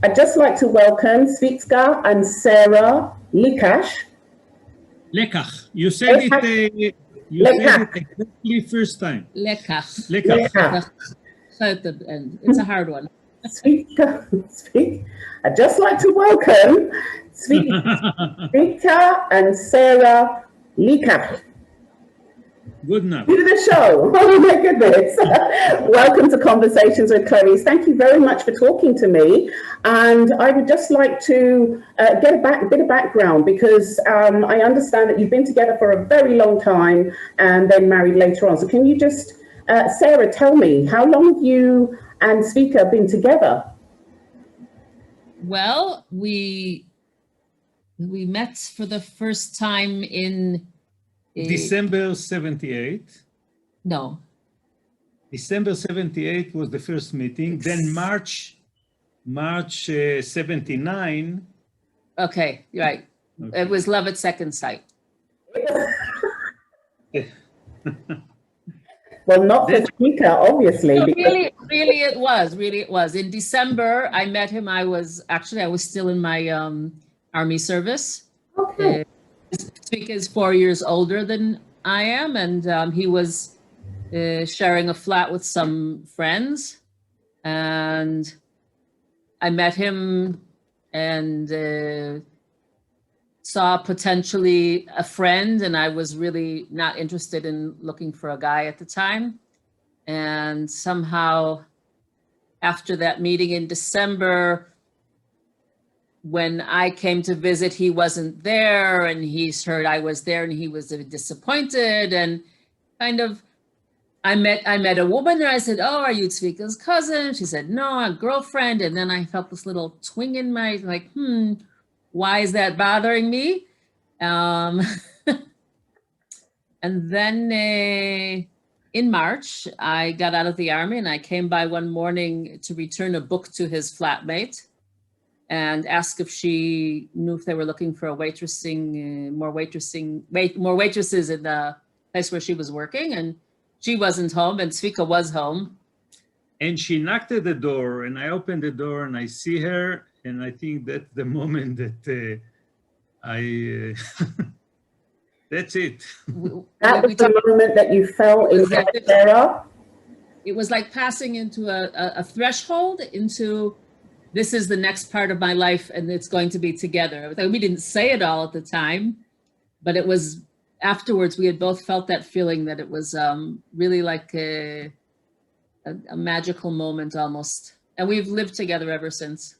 I'd just like to welcome Tsvika and Sara Likash. Lekach. You said it. You said it exactly first time. Lekach. Lekach. It's a hard one. Tsvika. I'd just like to welcome Tsvika and Sara Likash. Good enough. To the show. Oh my goodness. Welcome to Conversations with Clarice. Thank you very much for talking to me. And I would just like to get a bit of background because I understand that you've been together for a very long time and then married later on. So can you just, Sara, tell me, how long have you and Tsvika been together? Well, we met for the first time in December 78. No. December 78 was the first meeting. Then March 79. Okay, right. Okay. It was love at second sight. Well, not for Tsvika, obviously. No, really it was. In December, I met him. I was still in my army service. Okay. Tsvika is 4 years older than I am, and he was sharing a flat with some friends, and I met him and saw potentially a friend, and I was really not interested in looking for a guy at the time. And somehow after that meeting in December, when I came to visit, he wasn't there, and he heard I was there, and he was disappointed. And kind of, I met a woman there. I said, "Oh, are you Tsvika's cousin?" She said, "No, a girlfriend." And then I felt this little twinge in my, like, why is that bothering me? And then in March, I got out of the army, and I came by one morning to return a book to his flatmate, and asked if she knew if they were looking for a more waitresses in the place where she was working, and she wasn't home, and Tsvika was home. And she knocked at the door, and I opened the door, and I see her, and I think that's the moment that that's it. That was the moment that you fell in Sara? It was like passing into a threshold into, this is the next part of my life, and it's going to be together. We didn't say it all at the time, but it was afterwards, we had both felt that feeling that it was really like a magical moment almost. And we've lived together ever since.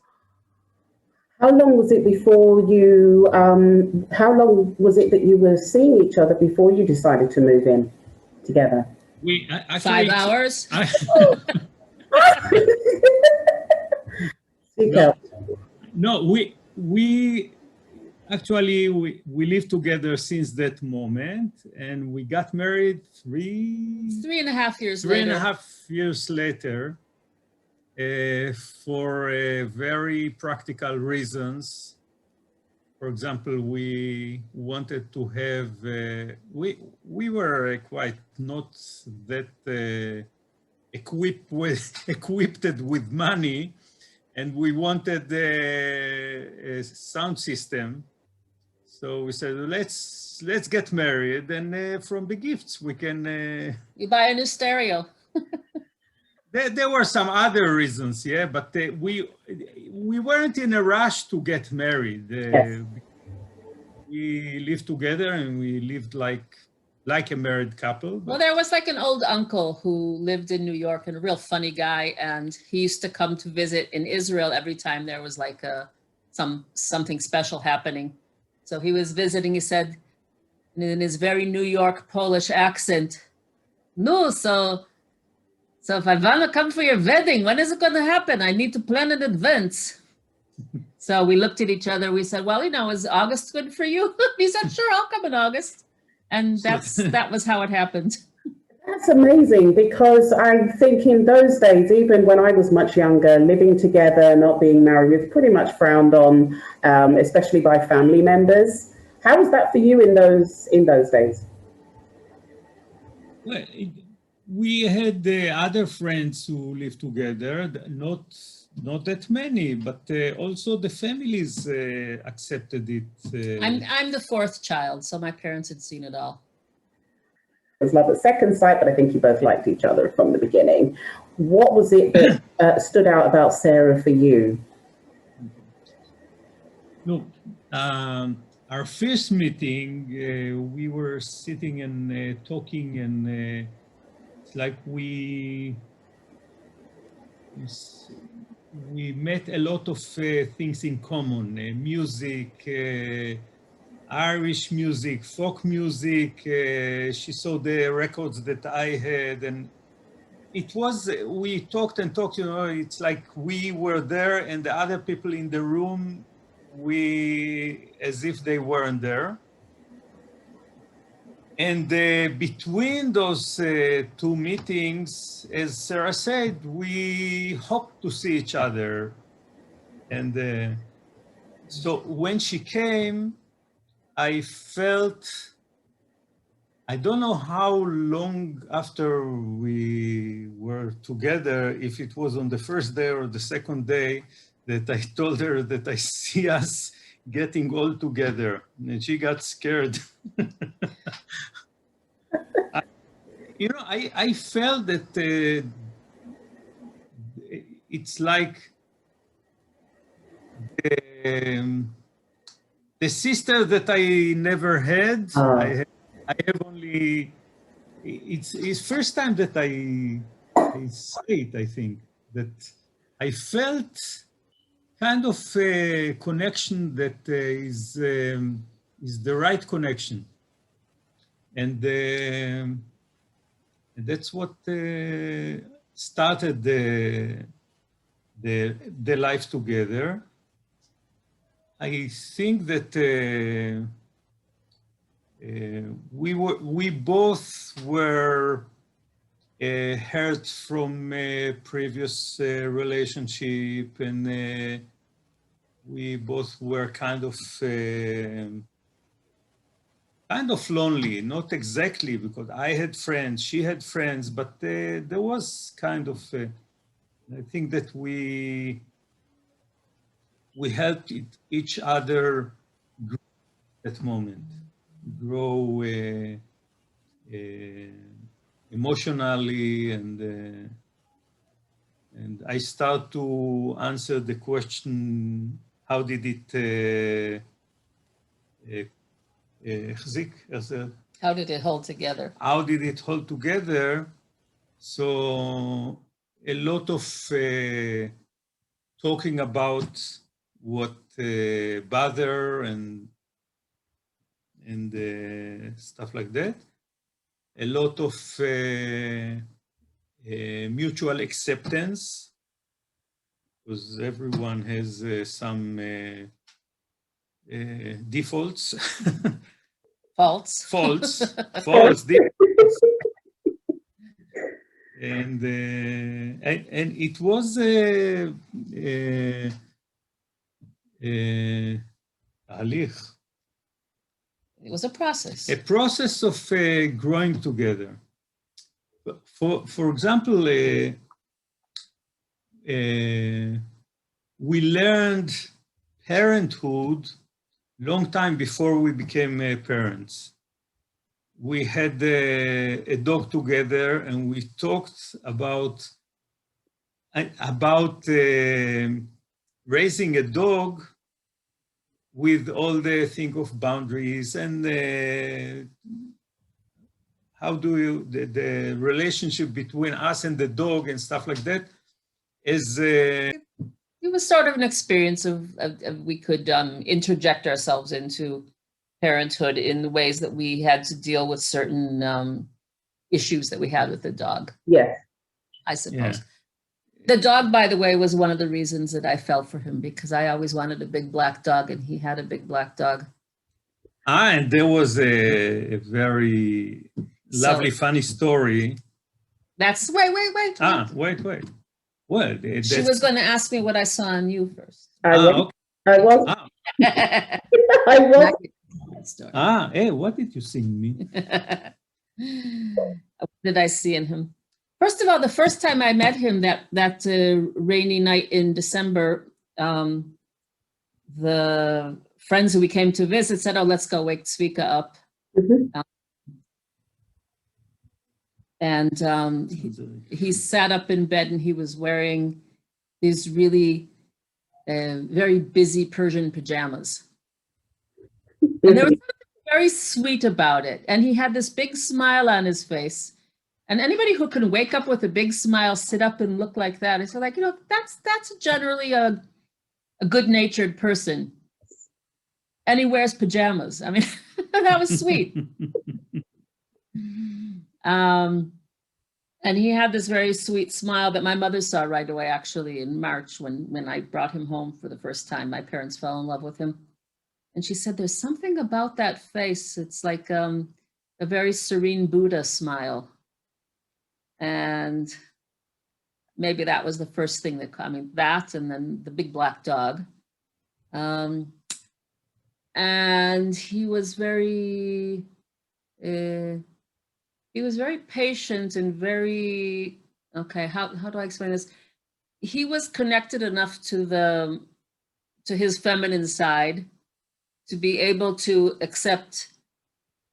How long was it before you, how long was it that you were seeing each other before you decided to move in together? 5 hours. No, we actually lived together since that moment, and we got married 3.5 years later. 3.5 years later, for very practical reasons. For example, we wanted to have, we were quite not that equipped with money, and we wanted a sound system. So we said, let's get married, and from the gifts we can... You buy a new stereo. There were some other reasons, yeah, but we weren't in a rush to get married. Yes. We lived together, and we lived like a married couple. Well, there was like an old uncle who lived in New York, and a real funny guy, and he used to come to visit in Israel every time there was like something special happening. So he was visiting, he said, in his very New York Polish accent, "No, so if I want to come for your wedding, when is it going to happen? I need to plan in advance." So we looked at each other. We said, "Well, is August good for you?" He said, "Sure, I'll come in August." And that was how it happened. That's amazing, because I think in those days, even when I was much younger, living together, not being married was pretty much frowned on, especially by family members. How was that for you in those days? Well, we had other friends who lived together, not that many, but also the families accepted it. I'm the fourth child, so my parents had seen it all. It was love at second sight, but I think you both liked each other from the beginning. What was it that stood out about Sarah for you? No, our first meeting, we were sitting and talking, and it's like we met a lot of things in common: music, Irish music, folk music. She saw the records that I had, and it was, we talked and talked, you know, it's like we were there and the other people in the room, as if they weren't there. And between those two meetings, as Sarah said, we hoped to see each other. And so when she came, I felt, I don't know how long after we were together, if it was on the first day or the second day, that I told her that I see us getting all together, and she got scared. I felt that it's like the sister that I never had. I have only, it's first time that I say it, I think, that I felt kind of a connection that is the right connection. And that's what started the life together. I think that we both were hurt from a previous relationship, and we both were kind of lonely. Not exactly, because I had friends, she had friends, but there was kind of I think that we helped each other grow at that moment, grow emotionally, and I start to answer the question, how did it how did it hold together? How did it hold together? So a lot of talking about what bother and stuff like that. A lot of mutual acceptance, because everyone has some defaults. Faults. Faults. And it was It was a process. A process of growing together. For example, we learned parenthood long time before we became parents. We had a dog together, and we talked about raising a dog with all the think of boundaries and how do you, the relationship between us and the dog and stuff like that is... It was sort of an experience of we could interject ourselves into parenthood in the ways that we had to deal with certain issues that we had with the dog. Yes. I suppose. Yeah. The dog, by the way, was one of the reasons that I fell for him, because I always wanted a big black dog, and he had a big black dog. And there was a very lovely, funny story. That's, wait. Wait. What? She was going to ask me what I saw on you first. Okay. I was. Hey, what did you see in me? What did I see in him? First of all, the first time I met him, that rainy night in December, the friends who we came to visit said, "Oh, let's go wake Tsvika up." Mhm. And he sat up in bed and he was wearing these really very busy Persian pajamas. And there was something very sweet about it. And he had this big smile on his face. And anybody who can wake up with a big smile, sit up and look like that, it's like, that's generally a good-natured person. And he wears pajamas. I mean, that was sweet. And he had this very sweet smile that my mother saw right away, actually, in March when I brought him home for the first time. My parents fell in love with him. And she said, there's something about that face. It's like a very serene Buddha smile. And maybe that was the first thing that and then the big black dog. And he was very patient and very, okay, how do I explain this? He was connected enough to his feminine side to be able to accept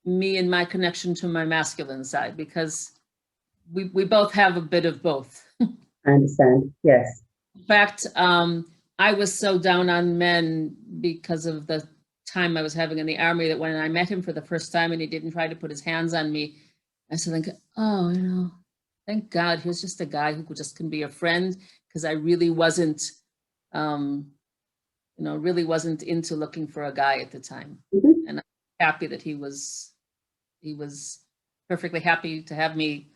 me and my connection to my masculine side, because we both have a bit of both. I understand, yes. In fact, I was so down on men because of the time I was having in the army that when I met him for the first time and he didn't try to put his hands on me, I said, oh, thank God, he was just a guy who just can be a friend, because I really wasn't, really wasn't into looking for a guy at the time. Mm-hmm. And I'm happy that he was perfectly happy to have me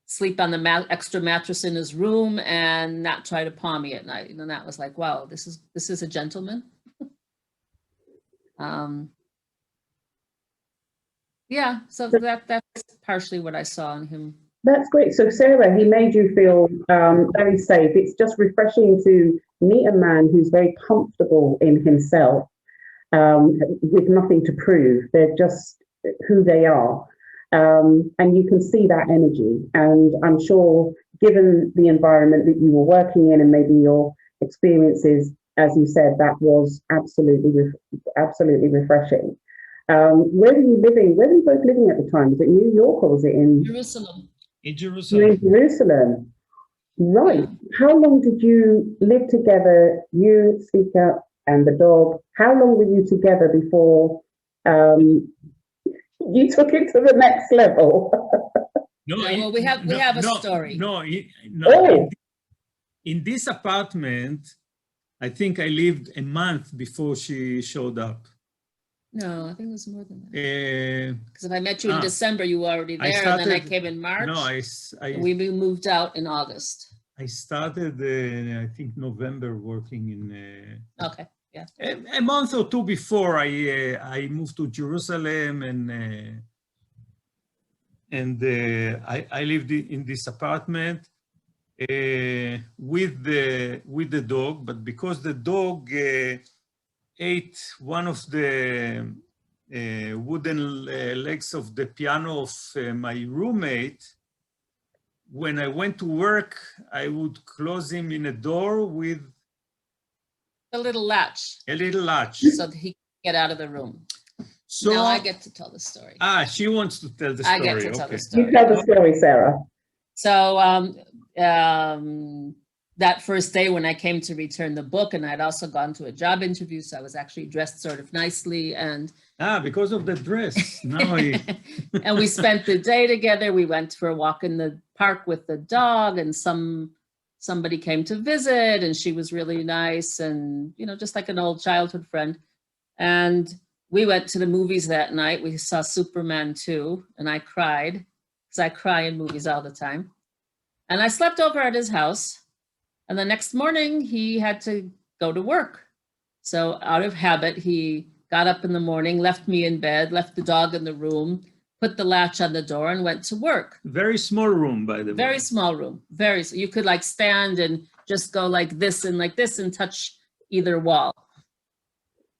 sleep on the extra mattress in his room and not try to paw me at night. And that was like, wow, this is a gentleman. Yeah, so that's partially what I saw in him. That's great. So Sarah, he made you feel very safe. It's just refreshing to meet a man who's very comfortable in himself, with nothing to prove. They're just who they are. And you can see that energy. And I'm sure, given the environment that you were working in and maybe your experiences, as you said, that was absolutely refreshing. Where were you living? Where were you both living at the time? Was it New York or was it in Jerusalem? In Jerusalem. You're in Jerusalem. Right. Yeah. How long did you live together, you, Tsvika, and the dog? How long were you together before you took it to the next level? Well, we have a story. In this apartment, I think I lived a month before she showed up. No, I think it was more than that. Because if I met you in December, you were already there, and then I came in March. No, we moved out in August. I started, I think, November working in. Okay, yeah. A month or two before I moved to Jerusalem, and I lived in this apartment with the dog, but because the dog ate one of the wooden legs of the piano of my roommate, when I went to work, I would close him in a door with a little latch. A little latch. So that he could get out of the room. So now I get to tell the story. She wants to tell the story. I get to tell the story. You tell the story, Sarah. So that first day when I came to return the book, and I'd also gone to a job interview, so I was actually dressed sort of nicely, and because of the dress. And we spent the day together. We went for a walk in the park with the dog, and somebody came to visit, and she was really nice, and just like an old childhood friend. And we went to the movies that night. We saw Superman 2, and I cried, because I cry in movies all the time. And I slept over at his house. And the next morning, he had to go to work. So out of habit, he got up in the morning, left me in bed, left the dog in the room, put the latch on the door, and went to work. Very small room, by the way. Very small room. You could like stand and just go like this and touch either wall.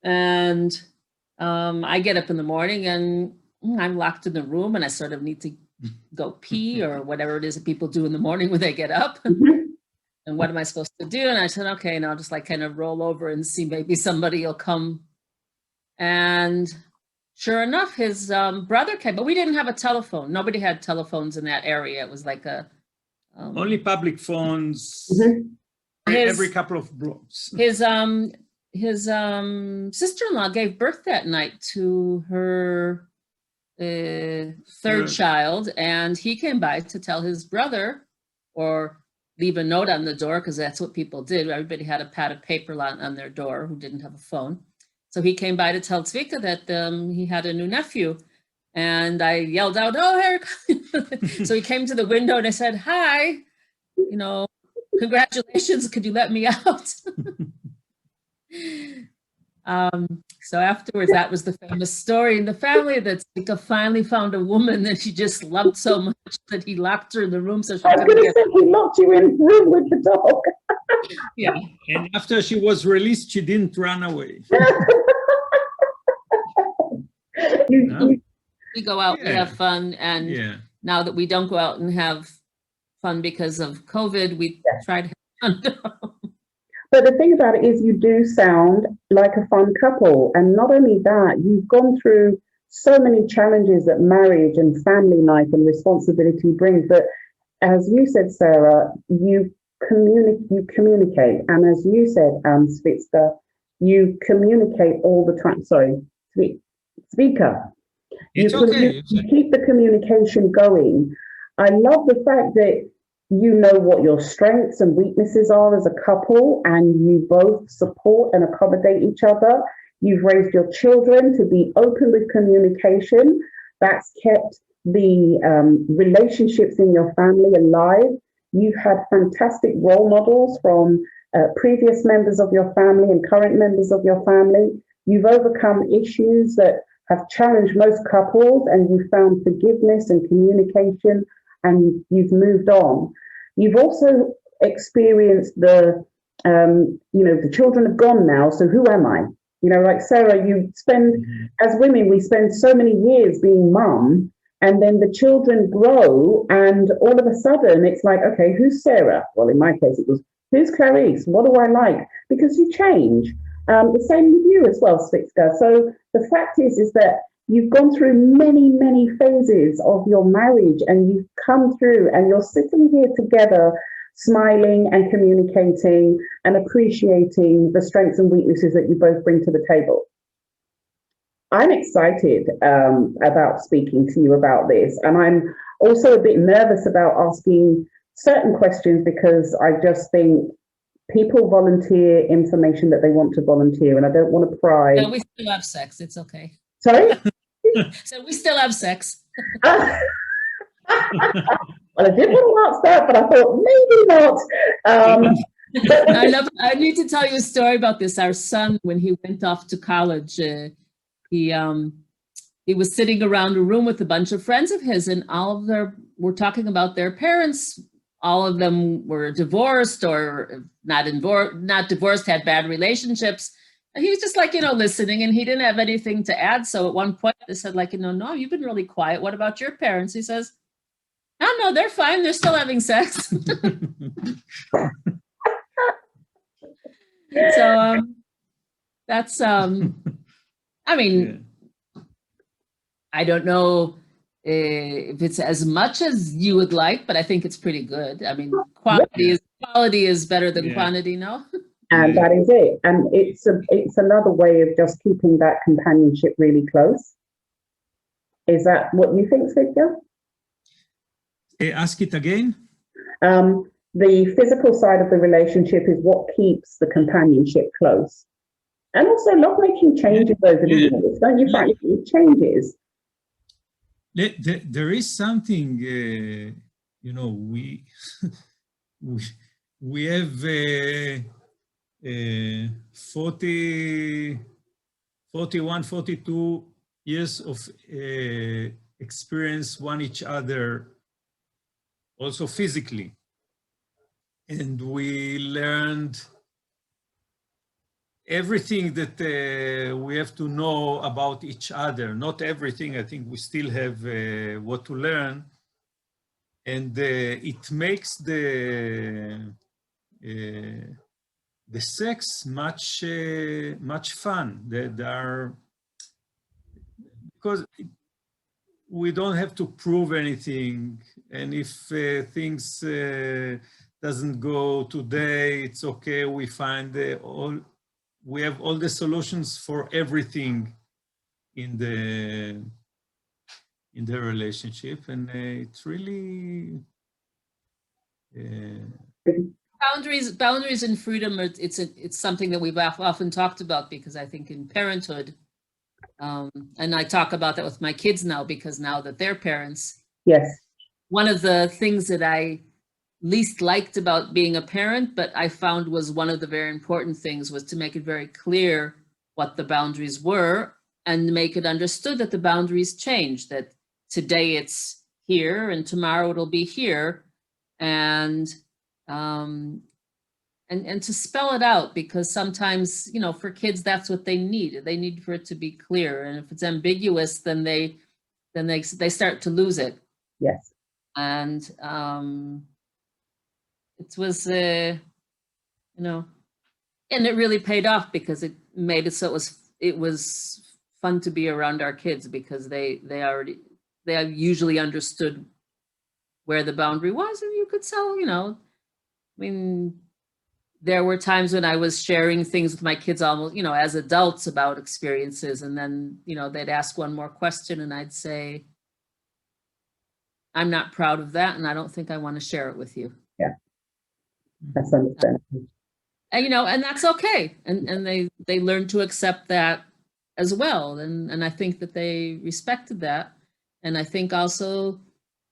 And I get up in the morning and I'm locked in the room, and I sort of need to go pee or whatever it is that people do in the morning when they get up. Mhm. And what am I supposed to do? And I said, okay, and I'll just like kind of roll over and see maybe somebody will come. And sure enough, his brother came, but we didn't have a telephone. Nobody had telephones in that area. It was like a Only public phones Mhm. every couple of blocks. His sister-in-law gave birth that night to her third child, and he came by to tell his brother or leave a note on the door, because that's what people did. Everybody had a pad of paper on their door who didn't have a phone. So he came by to tell Tsvika that he had a new nephew. And I yelled out, "Oh, Eric." So he came to the window and I said, "Hi, you know, congratulations, could you let me out?" So afterwards, that was the famous story in the family that Tsvika finally found a woman that she just loved so much that he locked her in the room so she I was couldn't going to get. say he locked you in the room with the dog. Yeah. And after she was released, she didn't run away. We go out, we have fun, and now that we don't go out and have fun because of COVID, we try to have fun. But the thing about it is you do sound like a fun couple. And not only that, you've gone through so many challenges that marriage and family life and responsibility brings. But as you said, Sarah, you communicate. And as you said, Svitska, you communicate all the time. Sorry, Svika. It's okay. You keep the communication going. I love the fact that you know what your strengths and weaknesses are as a couple, and you both support and accommodate each other. You've raised your children to be open with communication. That's kept the relationships in your family alive. You've had fantastic role models from previous members of your family and current members of your family. You've overcome issues that have challenged most couples, and you've found forgiveness and communication, and you've moved on. You've also experienced the children have gone now, so who am I? Like Sarah, you spend, as women, we spend so many years being mum, and then the children grow, and all of a sudden it's like, okay, who's Sarah? Well, in my case, it was, who's Clarice? What do I like? Because you change. The same with you as well, Svitska. So the fact is that you've gone through many, many phases of your marriage, and you've come through, and you're sitting here together, smiling and communicating and appreciating the strengths and weaknesses that you both bring to the table. I'm excited about speaking to you about this, and I'm also a bit nervous about asking certain questions, because I just think people volunteer information that they want to volunteer, and I don't want to pry. No, we still have sex. It's okay. Sorry? So we still have sex. Well, I did want to ask that, but I thought maybe not. I need to tell you a story about this. Our son, when he went off to college, he was sitting around a room with a bunch of friends of his, and all of them were talking about their parents. All of them were divorced or not divorced, had bad relationships. And he was just like, listening, and he didn't have anything to add. So at one point they said, like, no, you've been really quiet. What about your parents? He says, no, they're fine. They're still having sex. So that's, I mean, I don't know if it's as much as you would like, but I think it's pretty good. I mean, quality is better than quantity, no? And that is it. And it's another way of just keeping that companionship really close. Is that what you think, Svitka? Ask it again. The physical side of the relationship is what keeps the companionship close. And also lovemaking changes over the years, don't you find it changes? There is something, we have 41, 42 years of experience one each other, also physically. And we learned everything that we have to know about each other. Not everything, I think we still have what to learn, and it makes the sex much fun. There are, because we don't have to prove anything, and if things doesn't go today, it's okay. We find we have all the solutions for everything in the relationship, and it's really boundaries and freedom. It's something that we've often talked about, because I think in parenthood, and I talk about that with my kids now, because now that they're parents, Yes. One of the things that I least liked about being a parent, but I found was one of the very important things, was to make it very clear what the boundaries were, and make it understood that the boundaries change, that today it's here and tomorrow it'll be here, and to spell it out, because sometimes, you know, for kids, that's what they need. They need for it to be clear, and if it's ambiguous, then they start to lose it. Yes. And it was, you know, and it really paid off, because it made it so it was fun to be around our kids, because they usually understood where the boundary was, and you could tell, you know, I mean, there were times when I was sharing things with my kids almost, you know, as adults about experiences, and then, you know, they'd ask one more question and I'd say, I'm not proud of that, and I don't think I want to share it with you. Yeah, that's understandable. And, you know, and that's okay. And they learned to accept that as well. And I think that they respected that. And I think also,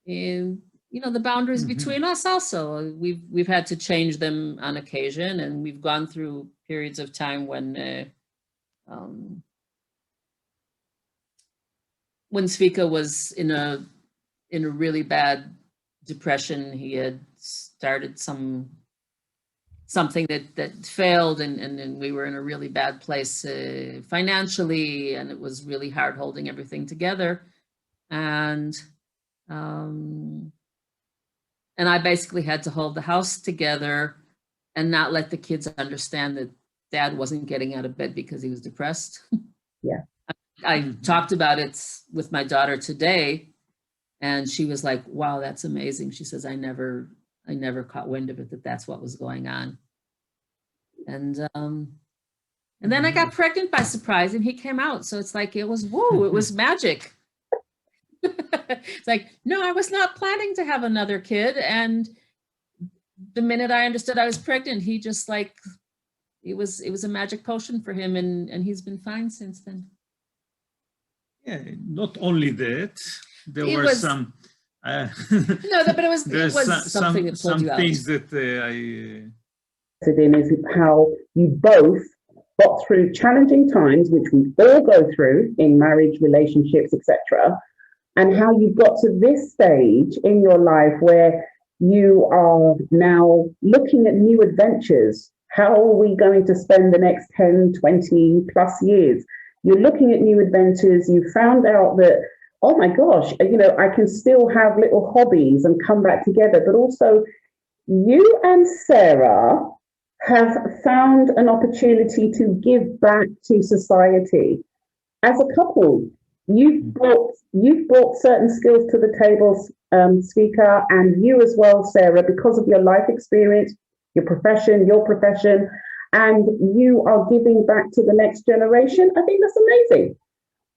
you know, the boundaries between us also, we've had to change them on occasion, and we've gone through periods of time when Tsvika was in a really bad depression. He had started something that failed, and we were in a really bad place financially, and it was really hard holding everything together. And I basically had to hold the house together and not let the kids understand that Dad wasn't getting out of bed because he was depressed. Yeah. I talked about it with my daughter today, and she was like, wow, that's amazing. She says, I never caught wind of it, that's what was going on. And then I got pregnant by surprise, and he came out. So it's like, it was, whoa, it was magic. It's like, no, I was not planning to have another kid. And the minute I understood I was pregnant, he just like, it was a magic potion for him, and he's been fine since then. Yeah, not only that, there It were was, some. no, but it was something that pulled you out. Some things that in is how you both got through challenging times, which we all go through in marriage, relationships, etc., and how you got to this stage in your life where you are now looking at new adventures. How are we going to spend the next 10, 20 plus years? You're looking at new adventures. You found out that, oh my gosh, you know, I can still have little hobbies and come back together. But also, you and Sara have found an opportunity to give back to society. As a couple, you've brought certain skills to the table, Tsvika, and you as well, Sara, because of your life experience, your profession, and you are giving back to the next generation. I think that's amazing.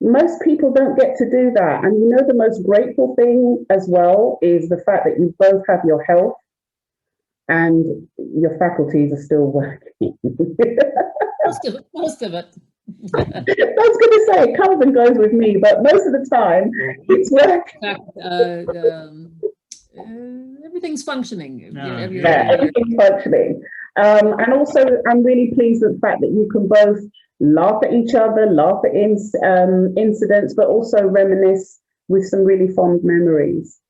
Most people don't get to do that. And you know, the most grateful thing as well is the fact that you both have your health and your faculties are still working. Most of it. I was going to say, it comes and goes with me, but most of the time it's working. Everything's functioning. Everything's functioning. And also, I'm really pleased with the fact that you can both laugh at each other, laugh at incidents, but also reminisce with some really fond memories.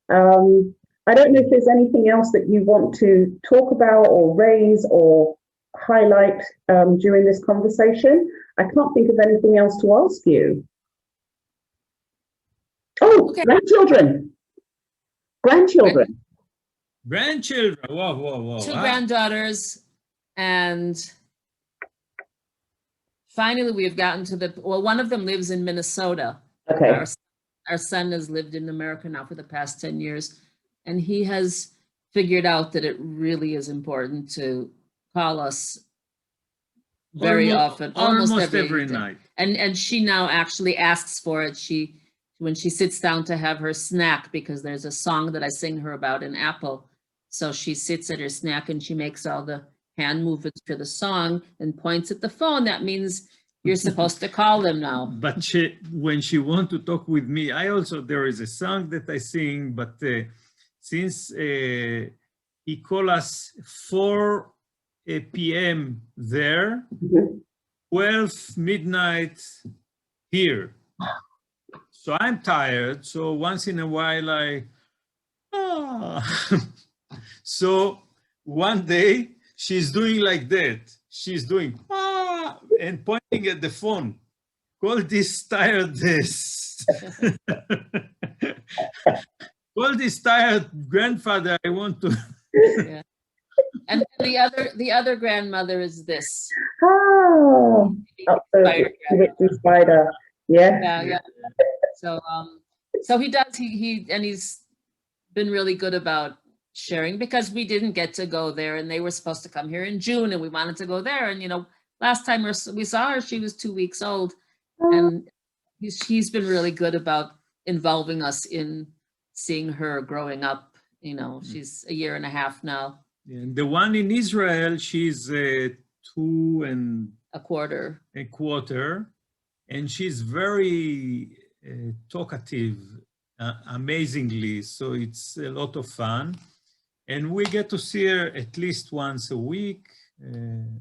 I don't know if there's anything else that you want to talk about or raise or highlight during this conversation. I can't think of anything else to ask you. Oh, okay. Grandchildren. Grandchildren. Grandchildren. Wow, wow, wow. Two granddaughters, and finally we've gotten to the, well, one of them lives in Minnesota. Okay. Our son has lived in America now for the past 10 years, and he has figured out that it really is important to call us very often, almost every night. And she now actually asks for it. When she sits down to have her snack, because there's a song that I sing her about in Apple. So she sits at her snack and she makes all the hand movements to the song and points at the phone. That means you're supposed to call them now. But when she wants to talk with me, there is a song that I sing, but since he called us 4 p.m. there, 12 midnight here. So I'm tired. So once in a while So one day she's doing like that. She's doing and pointing at the phone. Call this tiredness. Call this tired grandfather. I want to. Yeah. And the other grandmother is this. Oh, the spider. Yeah. Yeah. So he does. He's been really good about sharing, because we didn't get to go there, and they were supposed to come here in June, and we wanted to go there. And last time we saw her, she was 2 weeks old, and he's been really good about involving us in seeing her growing up. She's a year and a half now. And the one in Israel, she's 2 1/4, and she's very talkative, amazingly. So it's a lot of fun. And we get to see her at least once a week. And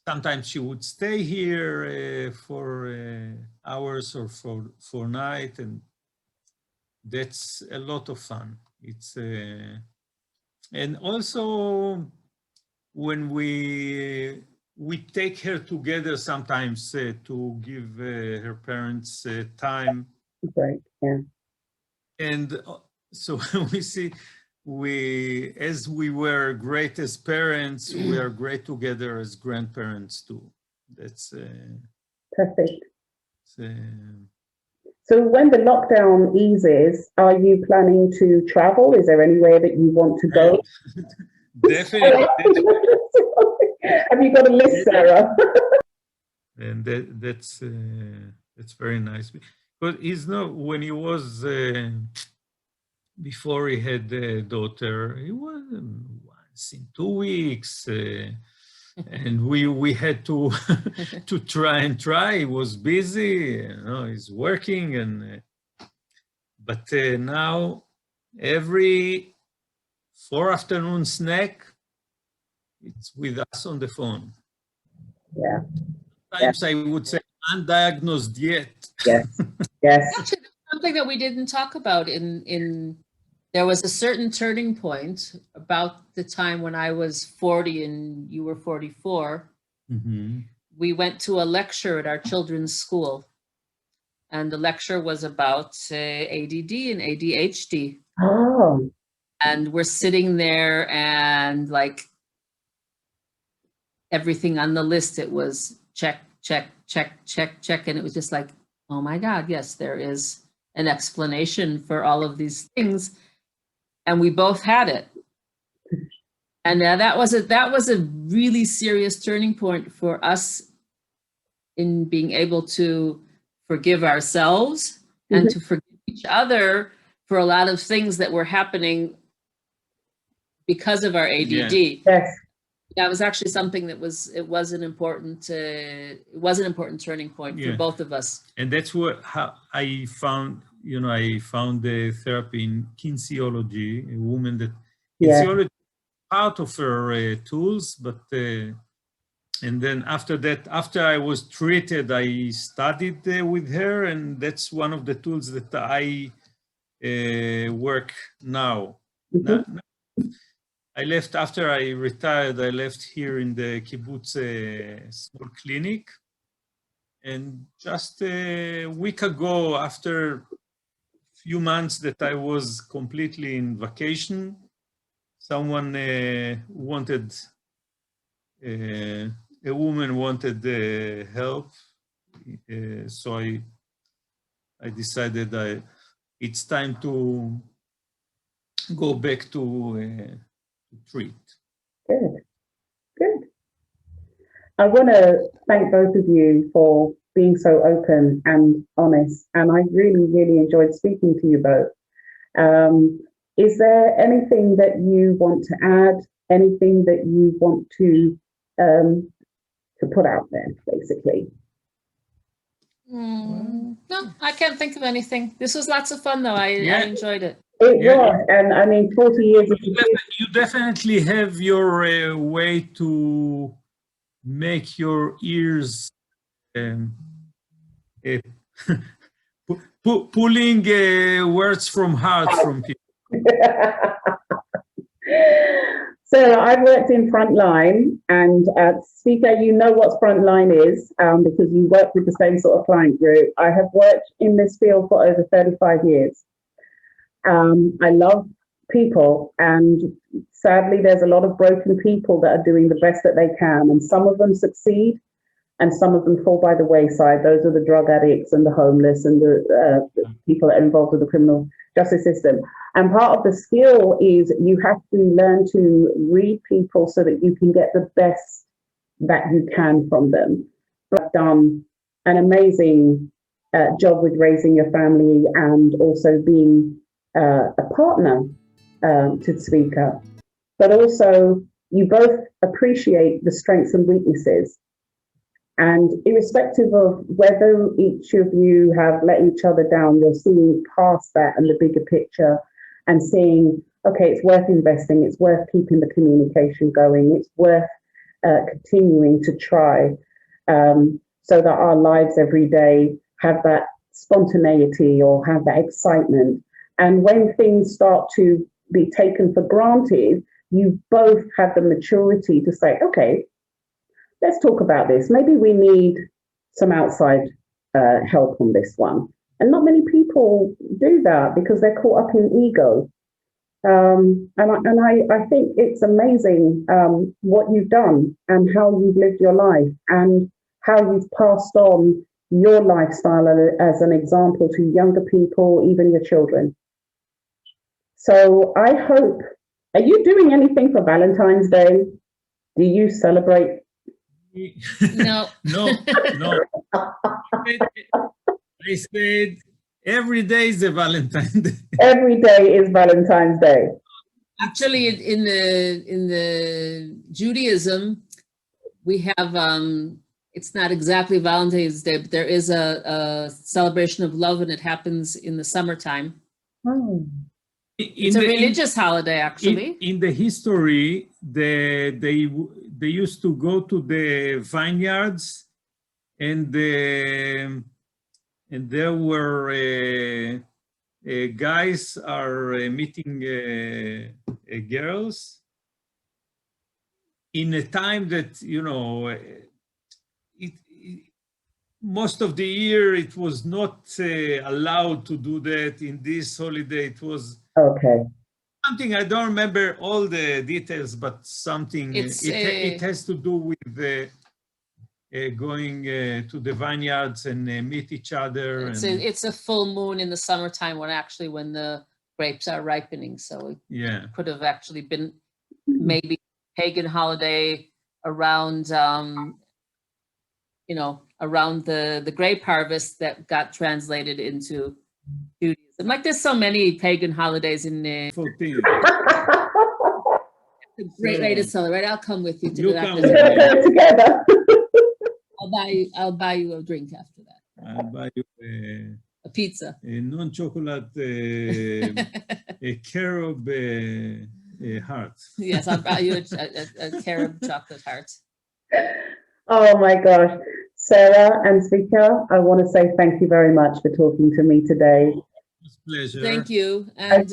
sometimes she would stay here for hours or for night. And that's a lot of fun. It's and also when we take her together sometimes to give her parents time. Great, yeah. And so we see, as we were great as parents, we are great together as grandparents too. That's perfect. So when the lockdown eases, are you planning to travel? Is there anywhere that you want to go? Definitely. Have you got a list, Sarah? And that's very nice. But when he was before he had a daughter, he was once in 2 weeks, and we had to to try. He was busy, he's working, but now every 4 afternoon snack, it's with us on the phone. Yeah. Sometimes I would say undiagnosed yet. Yes. Yes. Actually, something that we didn't talk about there was a certain turning point about the time when I was 40 and you were 44. Mm-hmm. We went to a lecture at our children's school, and the lecture was about ADD and ADHD. Oh. And we're sitting there, and like everything on the list, it was check, check, check, check, check. And it was just like, oh my God, yes, there is an explanation for all of these things. And we both had it. And that was a really serious turning point for us in being able to forgive ourselves and to forgive each other for a lot of things that were happening because of our ADD. Yes. That was actually something that was an important turning point for both of us. And that's how I found, I found the therapy in kinesiology, a woman that kinesiology part of her tools, but and then after that, after I was treated, I studied with her, and that's one of the tools that I work now. Mm-hmm. I left after I retired. I left here in the kibbutz small clinic, and just a week ago, after few months that I was completely in vacation. Someone wanted, a woman wanted help. So I decided it's time to go back to treat. Good, good. I want to thank both of you for being so open and honest, and I really, really enjoyed speaking to you both. Is there anything that you want to add? Anything that you want to put out there, basically? No, I can't think of anything. This was lots of fun, though. I enjoyed it. It was, and I mean, 40 years of you definitely have your way to make your ears pulling words from heart from people. So I've worked in frontline, and Tsvika, you know what frontline is because you work with the same sort of client group. I have worked in this field for over 35 years. I love people, and sadly, there's a lot of broken people that are doing the best that they can, and some of them succeed, and some of them fall by the wayside. Those are the drug addicts and the homeless and the people that are involved with the criminal justice system. And part of the skill is you have to learn to read people so that you can get the best that you can from them. I've done an amazing job with raising your family and also being a partner to Tsvika. But also, you both appreciate the strengths and weaknesses. And irrespective of whether each of you have let each other down, you're seeing past that and the bigger picture and seeing, okay, it's worth investing, it's worth keeping the communication going, it's worth continuing to try so that our lives every day have that spontaneity or have that excitement. And when things start to be taken for granted, you both have the maturity to say, okay, let's talk about this. Maybe we need some outside help on this one. And not many people do that because they're caught up in ego. And I think it's amazing what you've done and how you've lived your life and how you've passed on your lifestyle as an example to younger people, even your children. So I hope, are you doing anything for Valentine's Day? Do you celebrate? No. No. I said every day is a Valentine's Day. Every day is Valentine's Day. Actually, in the Judaism, we have it's not exactly Valentine's Day, but there is a celebration of love, and it happens in the summertime. Oh. It's a religious holiday, actually. In the history, they used to go to the vineyards, and there were guys are meeting girls in a time that, you know, most of the year it was not allowed to do that. In this holiday it was Okay. something, I don't remember all the details, but something it has to do with going to the vineyards and meet each other. It's a full moon in the summertime when the grapes are ripening. So it could have actually been maybe pagan holiday around around the grape harvest that got translated into Judaism. Like there's so many pagan holidays in there. It's a great way to celebrate. I'll come with you to do that. Together. I'll buy you a drink after that. I'll buy you a pizza. A non-chocolate a carob heart. Yes, I'll buy you a carob chocolate heart. Oh my gosh. Sarah and Tsvika, I want to say thank you very much for talking to me today. It's a pleasure. Thank you. And